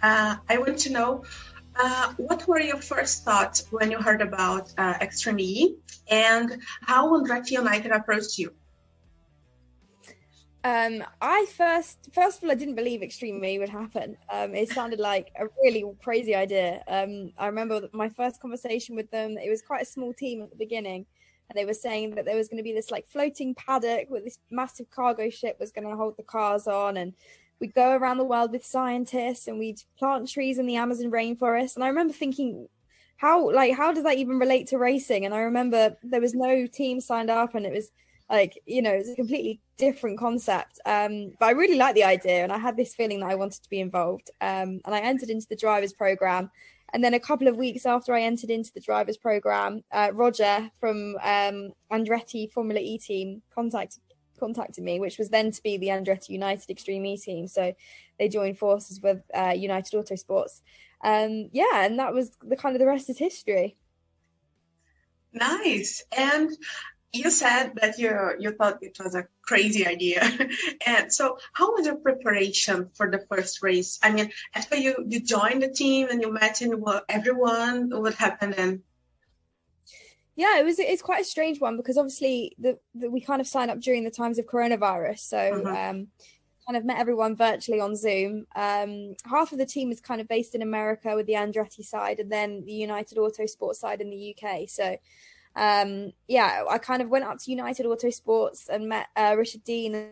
I want to know, what were your first thoughts when you heard about Extreme E, and how Andretti United approached you? I first of all, I didn't believe Extreme E would happen. It sounded like a really crazy idea. I remember my first conversation with them. It was quite a small team at the beginning, and they were saying that there was going to be this like floating paddock with this massive cargo ship was going to hold the cars on, and we'd go around the world with scientists and we'd plant trees in the Amazon rainforest. And I remember thinking, how does that even relate to racing? And I remember there was no team signed up, and it was like, it was a completely different concept. But I really liked the idea, and I had this feeling that I wanted to be involved. And I entered into the drivers program. And then a couple of weeks after I entered into the drivers program, Roger from Andretti Formula E team contacted me, which was then to be the Andretti United Extreme E team. So they joined forces with United Autosports. And that was the rest is history. Nice. And you said that you thought it was a crazy idea. And so how was your preparation for the first race? I mean, after you joined the team and you met everyone, what happened then? Yeah, it's quite a strange one, because obviously we kind of signed up during the times of coronavirus. So kind of met everyone virtually on Zoom. Half of the team is kind of based in America with the Andretti side, and then the United Autosport side in the UK. So I kind of went up to United Autosports and met Richard Dean and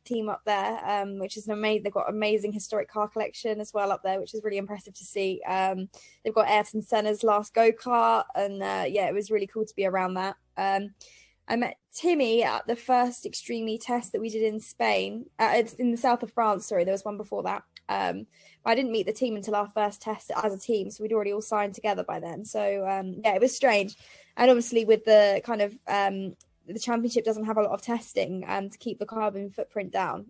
the team up there, which is they've got amazing historic car collection as well up there, which is really impressive to see. They've got Ayrton Senna's last go-kart, and it was really cool to be around that. I met Timmy at the first Extreme E test that we did in Spain. It's in the south of France, sorry, there was one before that. I didn't meet the team until our first test as a team, so we'd already all signed together by then. So it was strange. And obviously with the kind of the championship doesn't have a lot of testing to keep the carbon footprint down.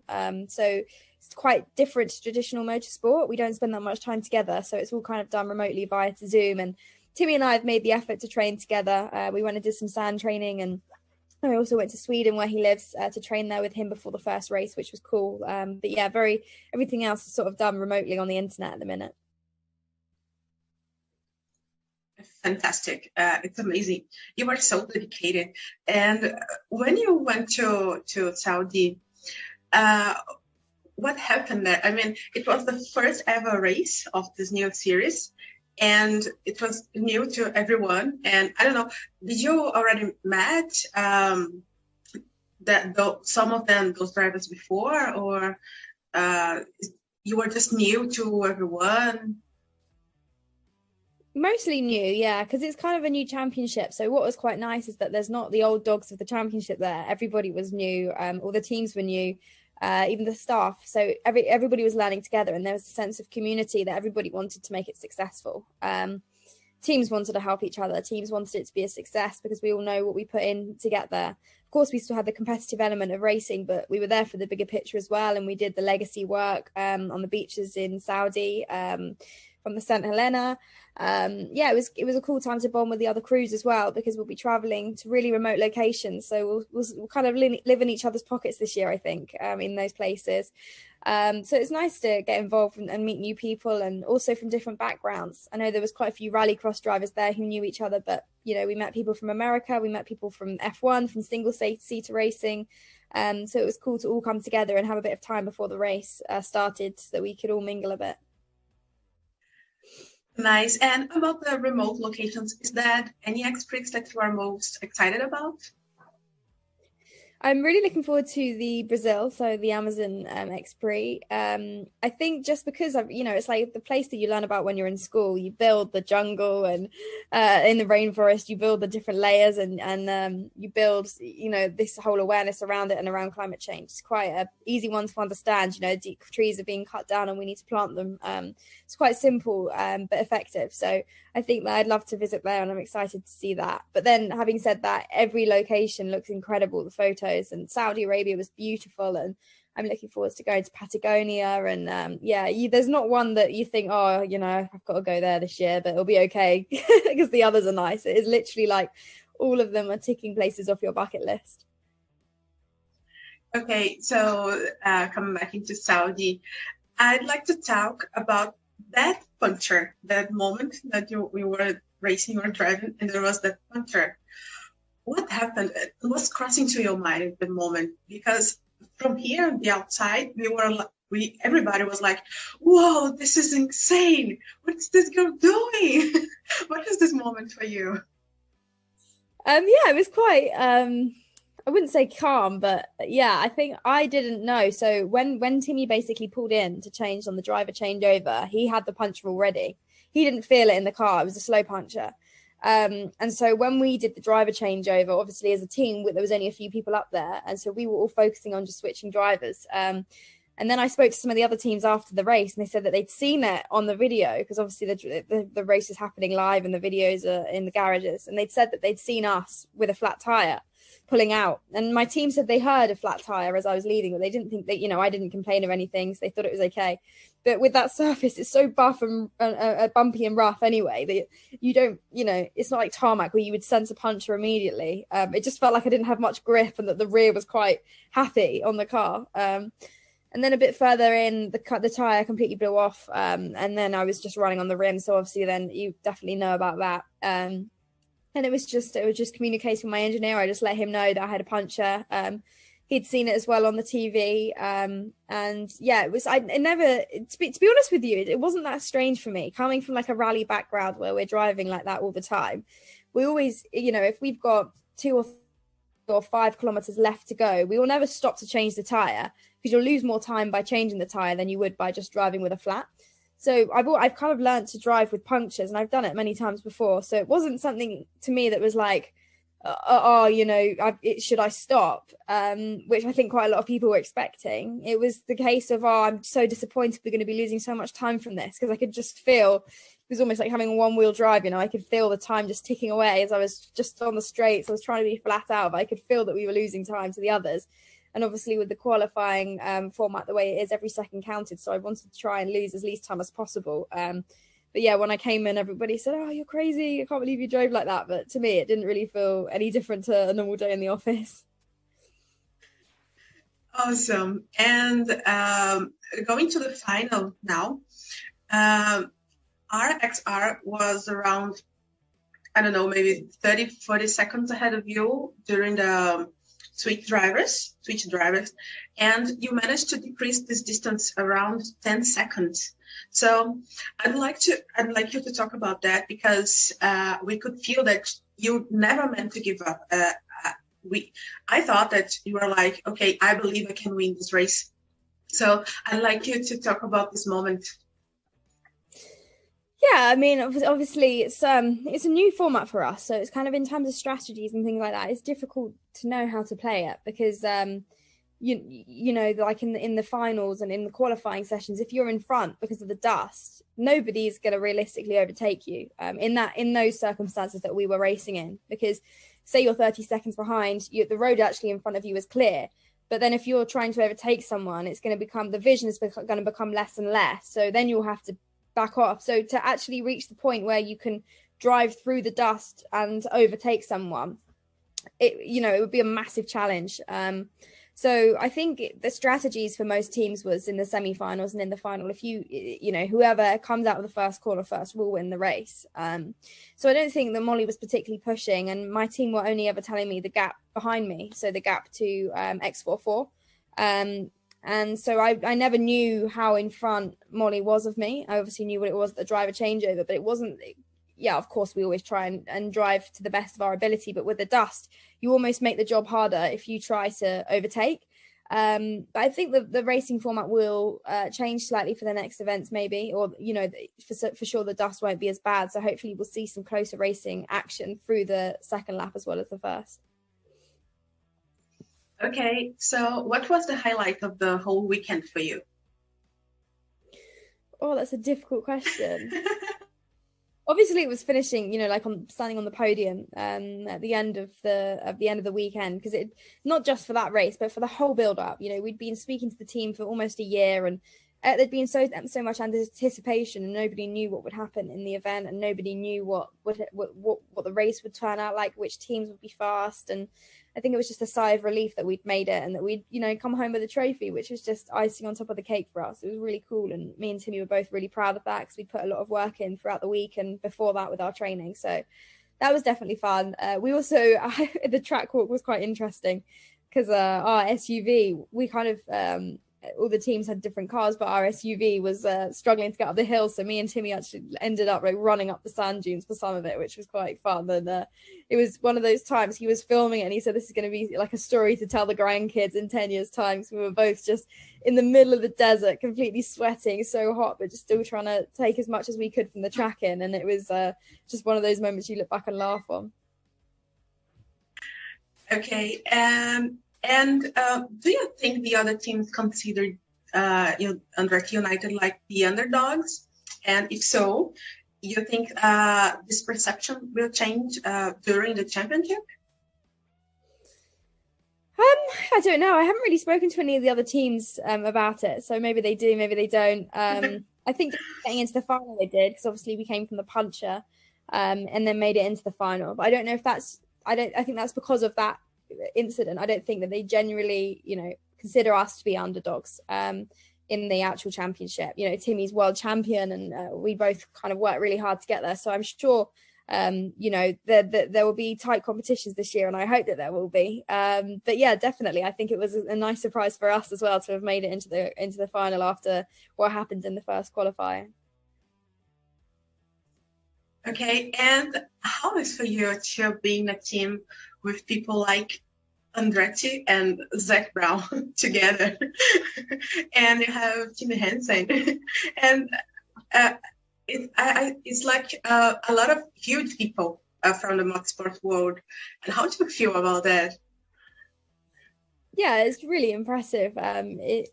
So it's quite different to traditional motorsport. We don't spend that much time together, so it's all kind of done remotely via Zoom. And Timmy and I have made the effort to train together. We went and did some sand training, and I also went to Sweden where he lives to train there with him before the first race, which was cool. Everything else is sort of done remotely on the internet at the minute. Fantastic. It's amazing. You are so dedicated. And when you went to Saudi, what happened there? I mean, it was the first ever race of this new series, and it was new to everyone. And I don't know, did you already met some of them, those drivers before, or you were just new to everyone? Mostly new, yeah, because it's kind of a new championship. So what was quite nice is that there's not the old dogs of the championship there. Everybody was new, all the teams were new, even the staff. So everybody was learning together, and there was a sense of community that everybody wanted to make it successful. Teams wanted to help each other. Teams wanted it to be a success because we all know what we put in to get there. Of course, we still had the competitive element of racing, but we were there for the bigger picture as well. And we did the legacy work on the beaches in Saudi, from the St. Helena. It was a cool time to bond with the other crews as well, because we'll be traveling to really remote locations. So we'll kind of live in each other's pockets this year, I think, in those places. So it's nice to get involved and meet new people, and also from different backgrounds. I know there was quite a few rallycross drivers there who knew each other, but we met people from America, we met people from F1, from single seater racing. So it was cool to all come together and have a bit of time before the race started, so that we could all mingle a bit. Nice. And about the remote locations, is that any experience that you are most excited about? I'm really looking forward to the Brazil, so the Amazon X Prix. I think just because it's like the place that you learn about when you're in school. You build the jungle, and in the rainforest, you build the different layers, and you build this whole awareness around it and around climate change. It's quite an easy one to understand. Deep trees are being cut down, and we need to plant them. It's quite simple but effective. So I think that I'd love to visit there, and I'm excited to see that. But then, having said that, every location looks incredible. The photos, and Saudi Arabia was beautiful, and I'm looking forward to going to Patagonia. And there's not one that you think, I've got to go there this year, but it'll be okay because the others are nice. It is literally like all of them are ticking places off your bucket list. Okay, so coming back into Saudi, I'd like to talk about that puncture, that moment that we were racing or driving, and there was that puncture. What happened? What's crossing to your mind at the moment? Because from here on the outside, everybody was like, "Whoa, this is insane! What's this girl doing?" What is this moment for you? Yeah, it was quite I wouldn't say calm, but yeah, I think I didn't know. So when Timmy basically pulled in to change on the driver changeover, he had the puncture already. He didn't feel it in the car. It was a slow puncture. And so when we did the driver changeover, obviously as a team, there was only a few people up there. And so we were all focusing on just switching drivers. And then I spoke to some of the other teams after the race, and they said that they'd seen it on the video, because obviously the race is happening live and the videos are in the garages. And they'd said that they'd seen us with a flat tire pulling out. And my team said they heard a flat tire as I was leading, but they didn't think that, I didn't complain of anything. So they thought it was okay. But with that surface, it's so buff and bumpy and rough anyway, that you don't, it's not like tarmac where you would sense a puncture immediately. It just felt like I didn't have much grip and that the rear was quite happy on the car. And then a bit further in, the tyre completely blew off. And then I was just running on the rim. So obviously then you definitely know about that. And it was just communicating with my engineer. I just let him know that I had a puncture. He'd seen it as well on the TV. And yeah, to be honest with you, it wasn't that strange for me coming from like a rally background where we're driving like that all the time. We always, if we've got 2 or 5 kilometers left to go, we will never stop to change the tire, because you'll lose more time by changing the tire than you would by just driving with a flat. So I've kind of learned to drive with punctures, and I've done it many times before. So it wasn't something to me that was like, should I stop? Which I think quite a lot of people were expecting. It was the case of, I'm so disappointed we're going to be losing so much time from this, because I could just feel, it was almost like having a one-wheel drive, I could feel the time just ticking away as I was just on the straights. I was trying to be flat out, but I could feel that we were losing time to the others. And obviously with the qualifying format the way it is, every second counted. So I wanted to try and lose as least time as possible. But yeah, when I came in, everybody said, "Oh, you're crazy. I can't believe you drove like that." But to me, it didn't really feel any different to a normal day in the office. Awesome. And going to the final now, RXR was around, I don't know, maybe 30, 40 seconds ahead of you during the switch drivers, and you managed to decrease this distance around 10 seconds. So I'd like you to talk about that, because we could feel that you never meant to give up. I thought that you were like, okay, I believe I can win this race. So I'd like you to talk about this moment. Yeah, I mean, obviously it's a new format for us, so it's kind of, in terms of strategies and things like that, it's difficult to know how to play it, because like in the finals and in the qualifying sessions, if you're in front because of the dust, nobody's going to realistically overtake you in those circumstances that we were racing in, because say you're 30 seconds behind, the road actually in front of you is clear. But then if you're trying to overtake someone, it's going to become, the vision is going to become less and less. So then you'll have to back off. So to actually reach the point where you can drive through the dust and overtake someone, it would be a massive challenge. So I think the strategies for most teams was in the semi-finals and in the final, if whoever comes out of the first corner first will win the race. So I don't think that Molly was particularly pushing, and my team were only ever telling me the gap behind me, so the gap to X44. And so I never knew how in front Molly was of me. I obviously knew what it was at the driver changeover, but it wasn't, of course we always try and drive to the best of our ability, but with the dust, you almost make the job harder if you try to overtake. But I think the racing format will change slightly for the next events maybe, or, for sure the dust won't be as bad. So hopefully we'll see some closer racing action through the second lap as well as the first. Okay, so what was the highlight of the whole weekend for you? Oh, that's a difficult question. Obviously, it was finishing, standing on the podium at the end of the weekend, because it, not just for that race, but for the whole build up. We'd been speaking to the team for almost a year, and there'd been so much anticipation, and nobody knew what would happen in the event, and nobody knew what the race would turn out like, which teams would be fast. And I think it was just a sigh of relief that we'd made it, and that we'd, you know, come home with a trophy, which was just icing on top of the cake for us. It was really cool, and me and Timmy were both really proud of that, because we put a lot of work in throughout the week and before that with our training. So that was definitely fun. We also the track walk was quite interesting, because our SUV, we kind of all the teams had different cars, but our SUV was struggling to get up the hill. So me and Timmy actually ended up like running up the sand dunes for some of it, which was quite fun. And it was one of those times he was filming it, and he said this is going to be like a story to tell the grandkids in 10 years' time. So we were both just in the middle of the desert, completely sweating, so hot, but just still trying to take as much as we could from the track in. And it was just one of those moments you look back and laugh on. Okay. And do you think the other teams considered Andretti United like the underdogs? And if so, you think this perception will change during the championship? I don't know. I haven't really spoken to any of the other teams about it. So maybe they do, maybe they don't. I think getting into the final they did, because obviously we came from the puncher and then made it into the final. But I don't know if that's, I think that's because of that incident. I don't think that they genuinely, you know, consider us to be underdogs in the actual championship. You know, Timmy's world champion, and we both kind of worked really hard to get there. So I'm sure, you know, there will be tight competitions this year, and I hope that there will be. But yeah, definitely, I think it was a nice surprise for us as well to have made it into the final after what happened in the first qualifier. Okay, and how is for you to be in a team with people like Andretti and Zach Brown together, and you have Timmy Hansen, and it's like a lot of huge people from the motorsport world. And how do you feel about that? Yeah, it's really impressive.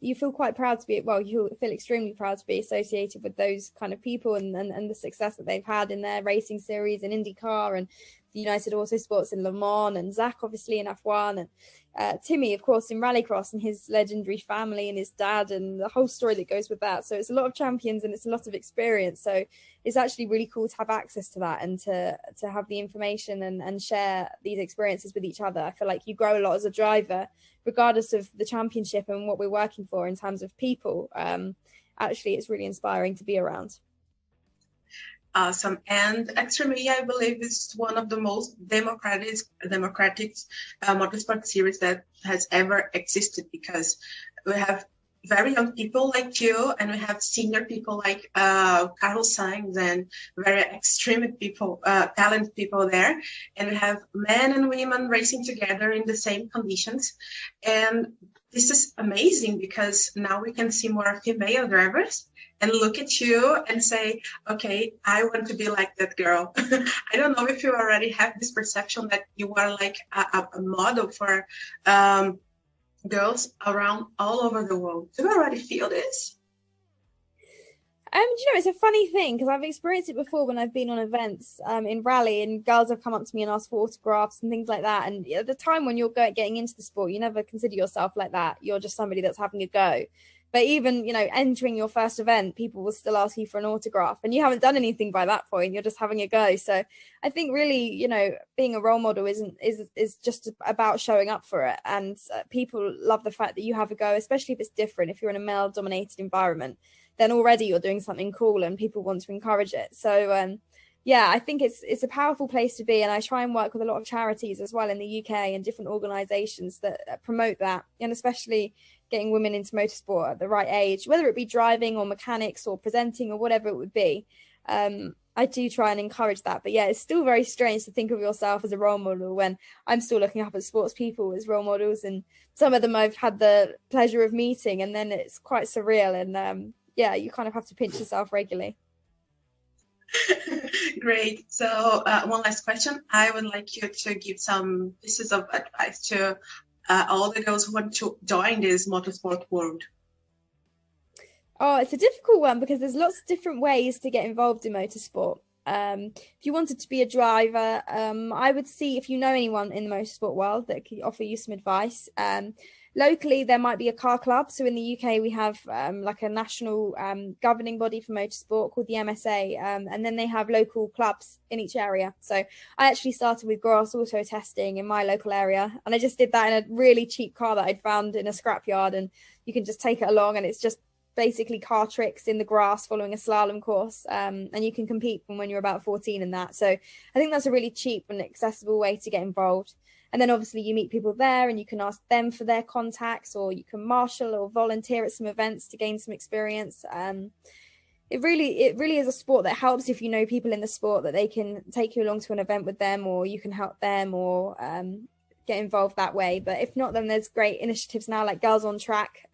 You feel quite proud to be, well, you feel extremely proud to be associated with those kind of people, and the success that they've had in their racing series in IndyCar and the United Autosports in Le Mans, and Zach obviously in F1, and Timmy of course in Rallycross, and his legendary family and his dad and the whole story that goes with that. So it's a lot of champions and it's a lot of experience. So it's actually really cool to have access to that, and to have the information and share these experiences with each other. I feel like you grow a lot as a driver, regardless of the championship and what we're working for in terms of people. Actually, it's really inspiring to be around. Awesome. And Extreme, I believe, is one of the most democratic motorsport series that has ever existed, because we have very young people like you, and we have senior people like Carlos Sainz, and very extreme people, talented people there. And we have men and women racing together in the same conditions. And this is amazing, because now we can see more female drivers and look at you and say, okay, I want to be like that girl. I don't know if you already have this perception that you are like a model for girls around all over the world. Do you already feel this? You know, it's a funny thing, because I've experienced it before when I've been on events in rally, and girls have come up to me and asked for autographs and things like that. And at the time when you're getting into the sport, you never consider yourself like that. You're just somebody that's having a go. But even, you know, entering your first event, people will still ask you for an autograph, and you haven't done anything by that point. You're just having a go. So I think really, you know, being a role model is just about showing up for it. And people love the fact that you have a go, especially if it's different. If you're in a male-dominated environment, then already you're doing something cool and people want to encourage it. So yeah, I think it's a powerful place to be. And I try and work with a lot of charities as well in the UK and different organisations that promote that, and especially getting women into motorsport at the right age, whether it be driving or mechanics or presenting or whatever it would be. I do try and encourage that. But yeah, it's still very strange to think of yourself as a role model when I'm still looking up at sports people as role models, and some of them I've had the pleasure of meeting, and then it's quite surreal. And yeah, you kind of have to pinch yourself regularly. Great. So one last question. I would like you to give some pieces of advice to all the girls who want to join this motorsport world. Oh, it's a difficult one, because there's lots of different ways to get involved in motorsport. If you wanted to be a driver, I would see if you know anyone in the motorsport world that could offer you some advice. Locally, there might be a car club. So in the UK, we have like a national governing body for motorsport called the MSA, and then they have local clubs in each area. So I actually started with grass auto testing in my local area, and I just did that in a really cheap car that I'd found in a scrapyard, and you can just take it along, and it's just basically car tricks in the grass following a slalom course, and you can compete from when you're about 14 in that. So I think that's a really cheap and accessible way to get involved. And then obviously you meet people there and you can ask them for their contacts, or you can marshal or volunteer at some events to gain some experience. It really is a sport that helps if you know people in the sport, that they can take you along to an event with them, or you can help them, or get involved that way. But if not, then there's great initiatives now like Girls on Track,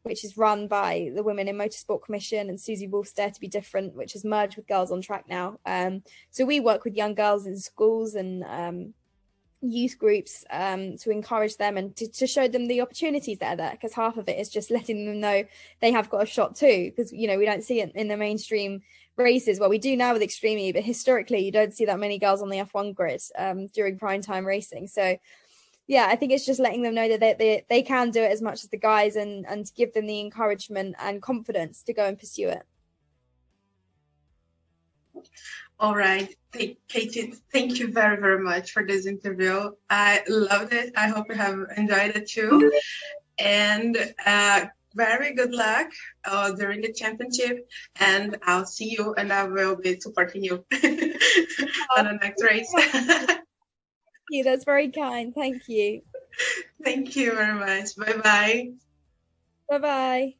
which is run by the Women in Motorsport Commission and Susie Wolf's Dare to Be Different, which has merged with Girls on Track now. So we work with young girls in schools and youth groups to encourage them and to show them the opportunities that are there, because half of it is just letting them know they have got a shot too, because we don't see it in the mainstream races. Well, we do now with Extreme E, but historically you don't see that many girls on the F1 grid during prime time racing. So yeah, I think it's just letting them know that they can do it as much as the guys, and to give them the encouragement and confidence to go and pursue it. All right. Katie, thank you very, very much for this interview. I loved it. I hope you have enjoyed it too. And very good luck during the championship. And I'll see you, and I will be supporting you on the next race. Thank you. That's very kind. Thank you. Thank you very much. Bye-bye. Bye-bye.